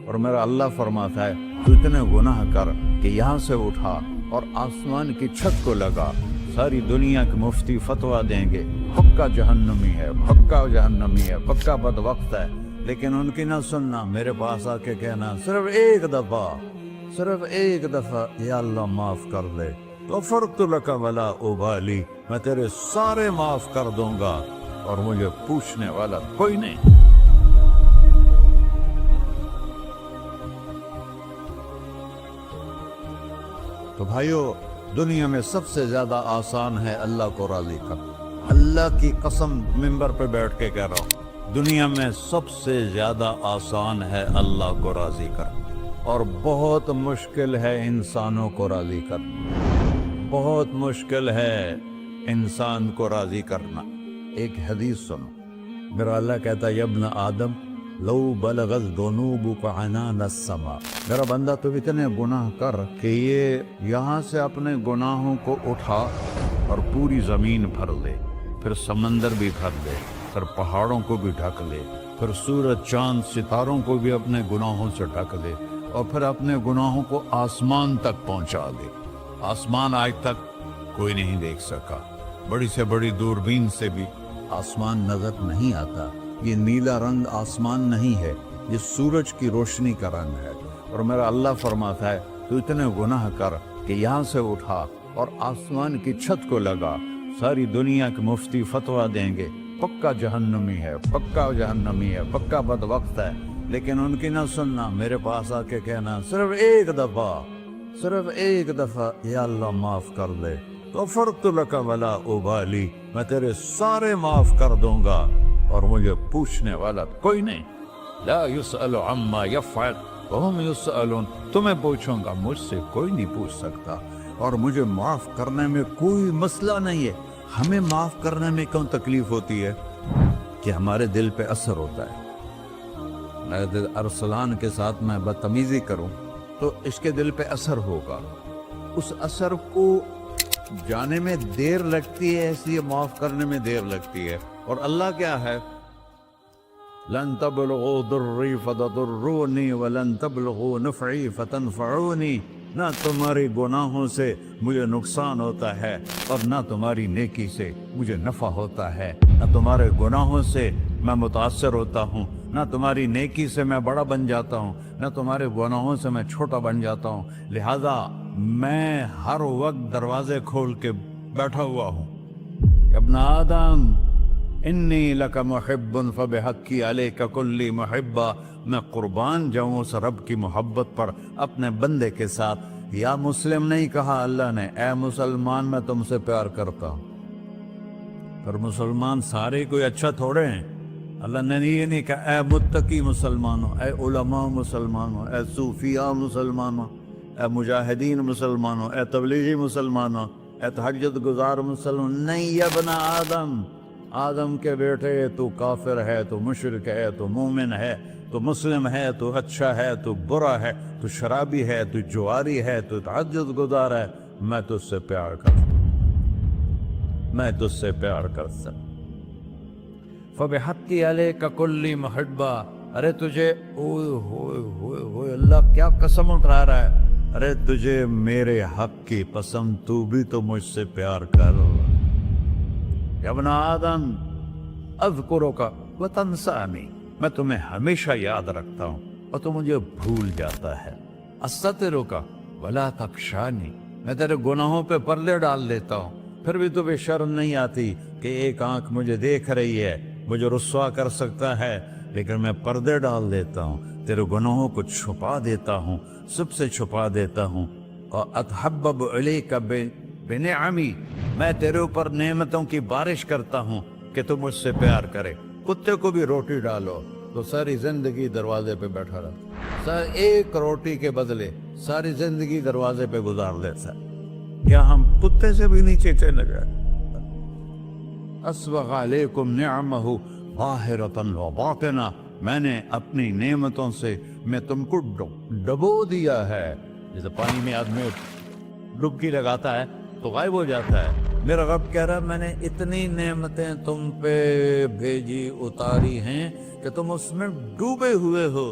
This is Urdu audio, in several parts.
اور میرا اللہ فرماتا ہے تو اتنے گناہ کر کہ یہاں سے اٹھا اور آسمان کی چھت کو لگا، ساری دنیا کے مفتی فتویٰ دیں گے پکا جہنمی ہے، پکا جہنمی ہے، پکا بدبخت ہے، لیکن ان کی نہ سننا، میرے پاس آ کے کہنا صرف ایک دفعہ یا اللہ معاف کر دے، غفرت لک ولا ابالی، میں تیرے سارے معاف کر دوں گا اور مجھے پوچھنے والا کوئی نہیں۔ تو بھائیو، دنیا میں سب سے زیادہ آسان ہے اللہ کو راضی کرنا، اللہ کی قسم ممبر پہ بیٹھ کے کہہ رہا ہوں، دنیا میں سب سے زیادہ آسان ہے اللہ کو راضی کرنا، اور بہت مشکل ہے انسانوں کو راضی کرنا، بہت مشکل ہے انسان کو راضی کرنا۔ ایک حدیث سنو، میرا اللہ کہتا ہے یا ابن آدم لو بلغت ذنوبک عنان السماء، میرا بندہ تو اتنے گناہ کر کہ یہ یہاں سے اپنے گناہوں کو اٹھا اور پوری زمین بھر لے، پھر سمندر بھی بھر لے، پھر پہاڑوں کو بھی ڈھک لے، پھر سورج چاند ستاروں کو بھی اپنے گناہوں سے ڈھک لے، اور پھر اپنے گناہوں کو آسمان تک پہنچا دے۔ آسمان آج تک کوئی نہیں دیکھ سکا، بڑی سے بڑی دوربین سے بھی آسمان نظر نہیں آتا، یہ نیلا رنگ آسمان نہیں ہے، یہ سورج کی روشنی کا رنگ ہے۔ اور میرا اللہ فرماتا ہے تو اتنے گناہ کر کہ یہاں سے اٹھا اور آسمان کی چھت کو لگا، ساری دنیا کے مفتی فتویٰ دیں گے پکا جہنمی ہے، پکا جہنمی ہے، پکا بدبخت ہے، لیکن ان کی نہ سننا، میرے پاس آ کے کہنا صرف ایک دفعہ یا اللہ معاف کر دے، غفرت لک ولا ابالی، میں تیرے سارے معاف کر دوں گا اور مجھے پوچھنے والا کوئی نہیں۔ لا يسأل عما يفعل وهم يسألون، تمہیں پوچھوں گا، مجھ سے کوئی نہیں پوچھ سکتا، اور مجھے معاف کرنے میں کوئی مسئلہ نہیں ہے۔ ہمیں معاف کرنے میں کیوں تکلیف ہوتی ہے؟ کہ ہمارے دل پہ اثر ہوتا ہے۔ ارسلان کے ساتھ میں بدتمیزی کروں تو اس کے دل پہ اثر ہوگا، اس اثر کو جانے میں دیر لگتی ہے، اس لیے معاف کرنے میں دیر لگتی ہے۔ اور اللہ کیا ہے؟ لن تبلغوا ضری فتضرونی ولن تبلغوا نفعی فتنفعونی، نہ تمہاری گناہوں سے مجھے نقصان ہوتا ہے اور نہ تمہاری نیکی سے مجھے نفع ہوتا ہے، نہ تمہارے گناہوں سے میں متاثر ہوتا ہوں، نہ تمہاری نیکی سے میں بڑا بن جاتا ہوں، نہ تمہارے گناہوں سے میں چھوٹا بن جاتا ہوں، لہذا میں ہر وقت دروازے کھول کے بیٹھا ہوا ہوں۔ ابن آدم انی لک محب فبحقی علیک کلی محبہ، میں قربان جاؤں اس رب کی محبت پر اپنے بندے کے ساتھ۔ یا مسلم نہیں کہا اللہ نے، اے مسلمان میں تم سے پیار کرتا ہوں۔ پر مسلمان سارے کوئی اچھا تھوڑے ہیں، اللہ نے یہ نہیں کہا اے متقی مسلمانوں، اے علماء مسلمانوں، اے صوفیاء مسلمانوں، اے مجاہدین مسلمانوں، اے تبلیغی مسلمانوں، اے تہجد گزار مسلمان، نہیں یا ابن آدم، آدم کے بیٹے، تو کافر ہے، تو مشرک ہے، تو مومن ہے، تو مسلم ہے، تو اچھا ہے، تو برا ہے، تو شرابی ہے، تو جواری ہے، تو تہجد گزار ہے، میں تجھ سے پیار کرتا ہوں، میں تجھ سے پیار کرتا ہوں۔ فبحقی علیک کلی محبہ، ارے تجھے اوئے ہوئے ہوئے ہوئے، اللہ کیا قسم اٹھا رہا ہے، ارے تجھے میرے حق کی قسم، تو بھی تو مجھ سے پیار کر۔ یا ابن آدم اذکرک وتنسانی، میں تمہیں ہمیشہ یاد رکھتا ہوں اور تو مجھے بھول جاتا ہے۔ استترک ولا تخشانی، میں تیرے گناہوں پہ پردے ڈال دیتا ہوں، پھر بھی تمہیں شرم نہیں آتی کہ ایک آنکھ مجھے دیکھ رہی ہے، مجھے رسوا کر سکتا ہے، لیکن میں پردے ڈال دیتا ہوں، تیرے گناہوں کو چھپا دیتا ہوں، سب سے چھپا دیتا ہوں۔ اور اتحبب علیک بنعمی، میں تیرے اوپر نعمتوں کی بارش کرتا ہوں کہ تو مجھ سے پیار کرے۔ کتے کو بھی روٹی ڈالو تو ساری زندگی دروازے پہ بیٹھا رہتا، ایک روٹی کے بدلے ساری زندگی دروازے پہ گزار لیتا ہے۔ کیا ہم کتے سے بھی نیچے چلے گئے؟ اسبغ علیکم نعمہ ظاہرۃ و باطنہ، میں نے اپنی نعمتوں سے میں تم کو ڈبو دیا ہے، جیسے پانی میں آدمی ڈبکی لگاتا ہے تو غائب ہو جاتا ہے۔ میرا رب کہہ رہا ہے میں نے اتنی نعمتیں تم پہ بھیجی، اتاری ہیں کہ تم اس میں ڈوبے ہوئے ہو،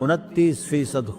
29%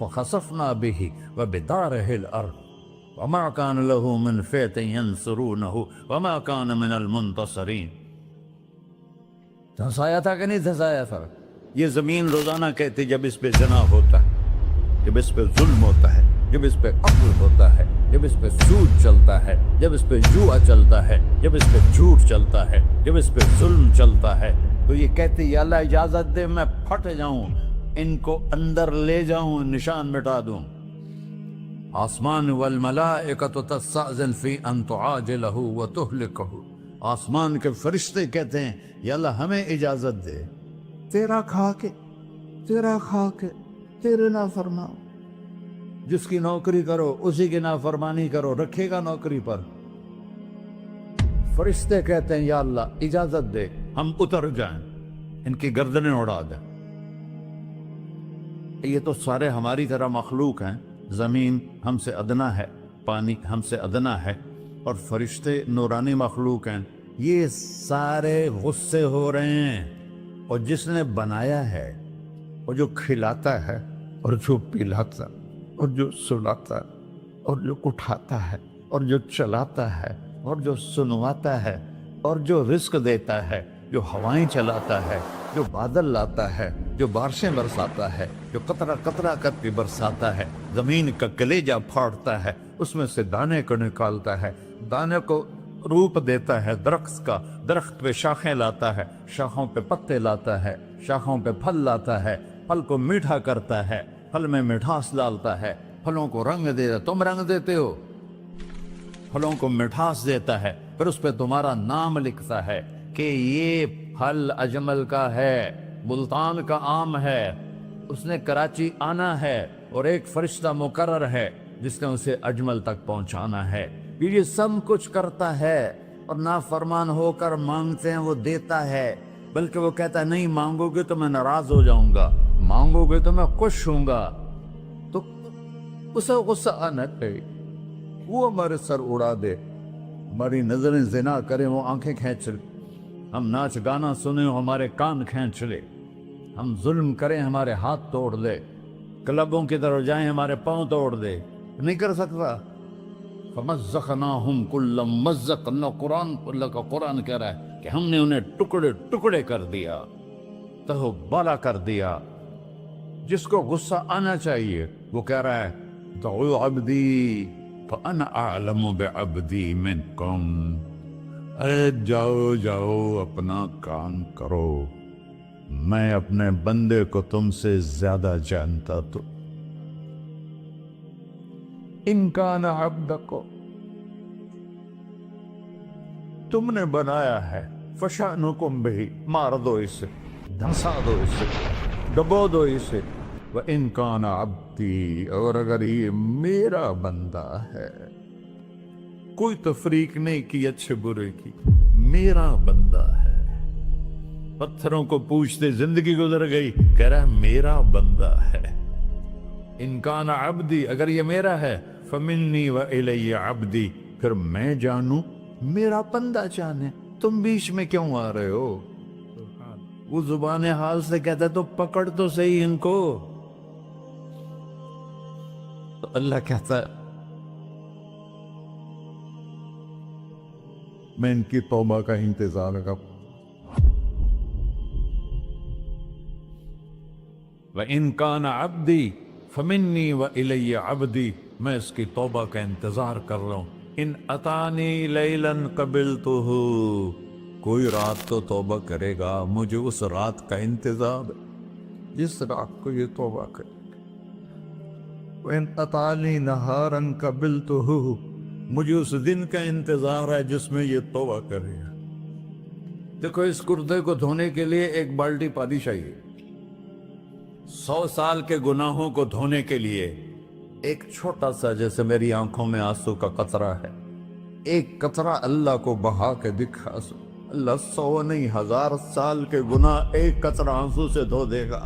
فخسفنا به وبداره الأرض وما كان له من فئة ينصرونه وما كان من المنتصرين. دھنسایا تھا کہ نہیں دھنسایا تھا؟ یہ زمین روزانہ کہتی جب اس پہ زنا ہوتا ہے، جب اس پہ ظلم ہوتا ہے، جب اس پہ قتل ہوتا ہے، جب اس پہ سود چلتا ہے، جب اس پہ جوا چلتا ہے، جب اس پہ جھوٹ چلتا ہے، جب اس پہ ظلم چلتا ہے، تو یہ کہتے یا اللہ اجازت دے میں پھٹ جاؤں، ان کو اندر لے جاؤں، نشان مٹا دوں. آسمان والملائکۃ تستأذن فی ان تعاجلہ وتہلکہ. آسمان کے فرشتے کہتے ہیں یا اللہ ہمیں اجازت دے، تیرا کھا کے تیرے نافرمان، جس کی نوکری کرو اسی کی نافرمانی کرو، رکھے گا نوکری پر. فرشتے کہتے ہیں یا اللہ اجازت دے ہم اتر جائیں، ان کی گردنیں اڑا دیں. یہ تو سارے ہماری طرح مخلوق ہیں، زمین ہم سے ادنا ہے، پانی ہم سے ادنا ہے، اور فرشتے نورانی مخلوق ہیں. یہ سارے غصے ہو رہے ہیں، اور جس نے بنایا ہے، اور جو کھلاتا ہے، اور جو پلاتا، اور جو سلاتا، اور جو اٹھاتا ہے، اور جو چلاتا ہے، اور جو سنواتا ہے، اور جو رزق دیتا ہے، جو ہوائیں چلاتا ہے، جو بادل لاتا ہے، جو بارشیں برساتا ہے، جو قطرہ قطرہ کر کے برساتا ہے، زمین کا کلیجہ پھاڑتا ہے، اس میں سے دانے کو نکالتا ہے، دانے کو روپ دیتا ہے درخت کا، درخت پہ شاخیں لاتا ہے، شاخوں پہ پتے لاتا ہے، شاخوں پہ پھل لاتا ہے، پھل کو میٹھا کرتا ہے، پھل میں مٹھاس ڈالتا ہے، پھلوں کو رنگ دیتا. تم رنگ دیتے ہو، پھلوں کو مٹھاس دیتا ہے، پھر اس پہ تمہارا نام لکھتا ہے کہ یہ پھل اجمل کا ہے، ملتان کا آم ہے، اس نے کراچی آنا ہے، اور ایک فرشتہ مقرر ہے جس نے اسے اجمل تک پہنچانا ہے. یہ سب کچھ کرتا ہے، اور نافرمان ہو کر مانگتے ہیں وہ دیتا ہے، بلکہ وہ کہتا ہے نہیں مانگو گے تو میں ناراض ہو جاؤں گا، مانگو گے تو میں خوش ہوں گا. تو اسے غصہ آنا چاہیے، وہ ہمارے سر اڑا دے، ہماری نظریں زنا کریں وہ آنکھیں کھینچ لے، ہم ناچ گانا سنیں ہمارے کان کھینچ لے، ہم ظلم کریں ہمارے ہاتھ توڑ دے، کلبوں کی طرف جائیں ہمارے پاؤں توڑ دے. نہیں کر سکتا. فَمَزَّقْنَاهُمْ كُلَّ مُمَزَّقٍ. اللہ کا قرآن کہہ رہا ہے کہ ہم نے انہیں ٹکڑے ٹکڑے کر دیا، تہو بالا کر دیا. جس کو غصہ آنا چاہیے وہ کہہ رہا ہے دعوا عبدی فانا اعلم بعبدی منکم. ارے جاؤ جاؤ اپنا کام کرو، میں اپنے بندے کو تم سے زیادہ جانتا. تو ان کان عبدکو، تم نے بنایا ہے، فشانکم بہی، مار دو اسے، دھنسا دو اسے، ڈبو دو اسے. وَإِن كَانَ عَبْدِي، اور اگر یہ میرا بندہ ہے، کوئی تفریق نہیں کی اچھے برے کی، میرا بندہ ہے. پتھروں کو پوچھتے زندگی گزر گئی، کہہ رہا ہے میرا بندہ ہے. ان کان عبدی، اگر یہ میرا ہے، فمنی والی عبدی، پھر میں جانوں میرا بندہ جانے. تم بیچ میں کیوں آ رہے ہو؟ وہ زبان حال سے کہتا ہے تو پکڑ تو صحیح ان کو. تو اللہ کہتا ہے میں ان کی توبہ کا انتظار کروں. وَإِن كَانَ عَبْدِي فَمِنِّي وَإِلَيَّ عَبْدِي، میں اس کی توبہ کا انتظار کر رہا ہوں. ان اتانی لیلاً قبلتہ، کوئی رات تو توبہ کرے گا، مجھے اس رات کا انتظار ہے جس رات کو یہ توبہ کرے. وَإِن أَتَانِي نَهَارًا قَبِلْتُهُ، مجھے اس دن کا انتظار ہے جس میں یہ توبہ کرے گا. دیکھو اس کردے کو دھونے کے لیے ایک بالٹی پانی چاہیے. 100 سال کے گناہوں کو دھونے کے لیے ایک چھوٹا سا، جیسے میری آنکھوں میں آنسو کا قطرہ ہے، ایک قطرہ اللہ کو بہا کے دکھا. اللہ 100 نہیں 1000 سال کے گناہ ایک قطرہ آنسو سے دھو دے گا.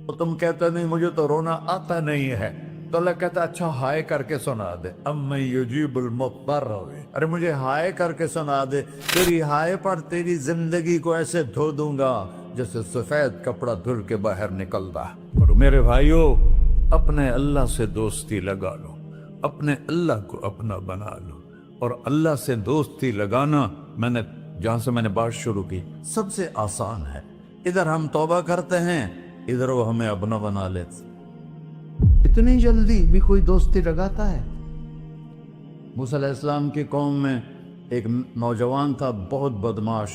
تو تم کہتے نہیں مجھے تو رونا آتا نہیں ہے، تو اللہ کہتا اچھا ہائے کر کے سنا دے. اَمَّن يُجِيبُ الْمُضْطَرَّ، ارے مجھے ہائے کر کے سنا دے، تیری ہائے پر تیری زندگی کو ایسے دھو دوں گا جیسے سفید کپڑا دھل کے باہر نکلتا. اور میرے بھائیو، اپنے اللہ سے دوستی لگا لو، اپنے اللہ کو اپنا بنا لو. اور اللہ سے دوستی لگانا، جہاں سے میں نے بات شروع کی، سب سے آسان ہے. ادھر ہم توبہ کرتے ہیں، ادھر وہ ہمیں اپنا بنا لیتے. اتنی جلدی بھی کوئی دوستی لگاتا ہے؟ موسیٰ علیہ السلام کی قوم میں ایک نوجوان تھا، بہت بدماش.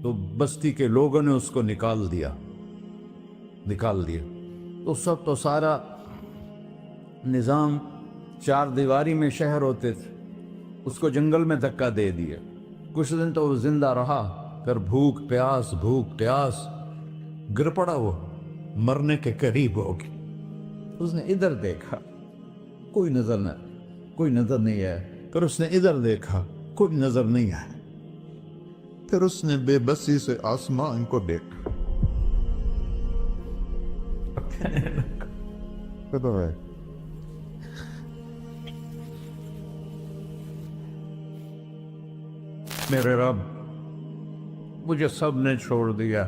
تو بستی کے لوگوں نے اس کو نکال دیا. تو سارا نظام 4 دیواری میں شہر ہوتے تھے، اس کو جنگل میں دھکا دے دیا. کچھ دن تو وہ زندہ رہا، پھر بھوک پیاس گر پڑا، وہ مرنے کے قریب ہو گیا. اس نے ادھر دیکھا، کوئی نظر نہیں آیا. پھر اس نے ادھر دیکھا، کوئی نظر نہیں آیا. پھر اس نے بے بسی سے آسمان کو دیکھا. میرے رب، مجھے سب نے چھوڑ دیا،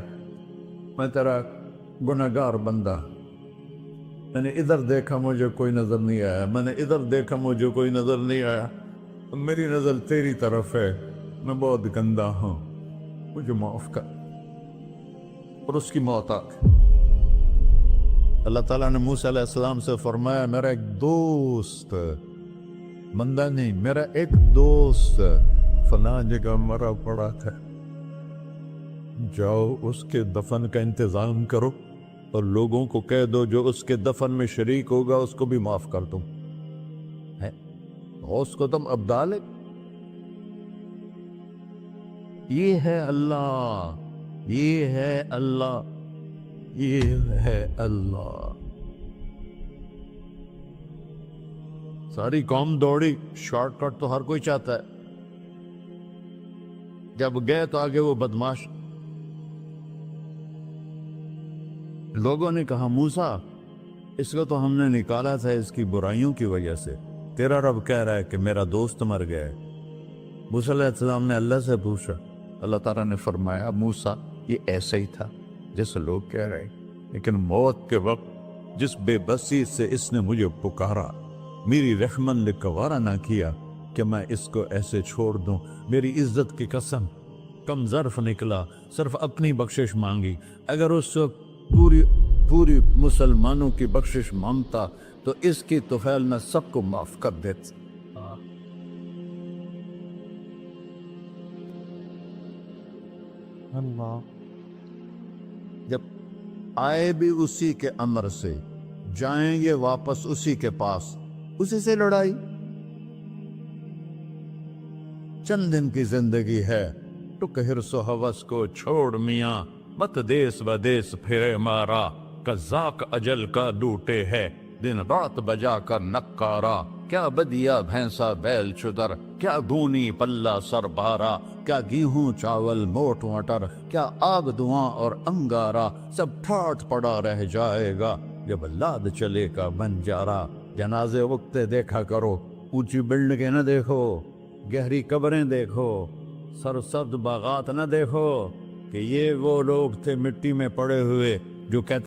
میں تیرا گنہگار بندہ. میں نے ادھر دیکھا، مجھے کوئی نظر نہیں آیا. میں نے ادھر دیکھا، مجھے کوئی نظر نہیں آیا. میری نظر تیری طرف ہے، میں بہت گندا ہوں، مجھے معاف کر. اور اس کی موت آ گئی. اللہ تعالیٰ نے موسیٰ علیہ السلام سے فرمایا، میرا ایک دوست، بندہ نہیں، میرا ایک دوست فلاں جگہ مرا پڑا تھا، جاؤ اس کے دفن کا انتظام کرو اور لوگوں کو کہہ دو جو اس کے دفن میں شریک ہوگا اس کو بھی معاف کر دوں. اس کو تم ابدال ہے. یہ ہے اللہ، یہ ہے اللہ، یہ ہے اللہ. ساری قوم دوڑی، شارٹ کٹ تو ہر کوئی چاہتا ہے. جب گئے تو آگے وہ بدماش. لوگوں نے کہا، موسیٰ اس کو تو ہم نے نکالا تھا اس کی برائیوں کی وجہ سے، تیرا رب کہہ رہا ہے کہ میرا دوست مر گیا ہے. موسیٰ علیہ السلام نے اللہ سے پوچھا. اللہ تعالیٰ نے فرمایا، موسیٰ یہ ایسا ہی تھا جیسے لوگ کہہ رہے ہیں، لیکن موت کے وقت جس بے بسی سے اس نے مجھے پکارا، میری رحمت نے گوارا نہ کیا کہ میں اس کو ایسے چھوڑ دوں. میری عزت کی قسم، کم ظرف نکلا، صرف اپنی بخشش مانگی. اگر اس وقت پوری مسلمانوں کی بخشش مانگتا تو اس کی طفیل میں سب کو معاف کر دیتا. اللہ جب آئے بھی اسی کے امر سے، جائیں گے واپس اسی کے پاس، اسی سے لڑائی. چند دن کی زندگی ہے، ٹک حرص و ہوس کو چھوڑ میاں، مت دیس بدیس پھرے مارا، قزاق اجل کا لوٹے ہے، دن رات بجا کر نکارا. کیا بدیا بھینسا بیل چدر، کیا گونی پلہ سر بارا، کیا گیہوں چاول موٹ مٹر، کیا آگ دھواں اور انگارا، سب ٹھاٹھ پڑا رہ جائے گا جب لاد چلے کا بنجارا. جنازے وقتے دیکھا کرو، اونچی بلڈنگیں نہ دیکھو، گہری قبریں دیکھو، سرسبز باغات نہ دیکھو کہ یہ وہ لوگ تھے مٹی میں پڑے ہوئے جو کہتے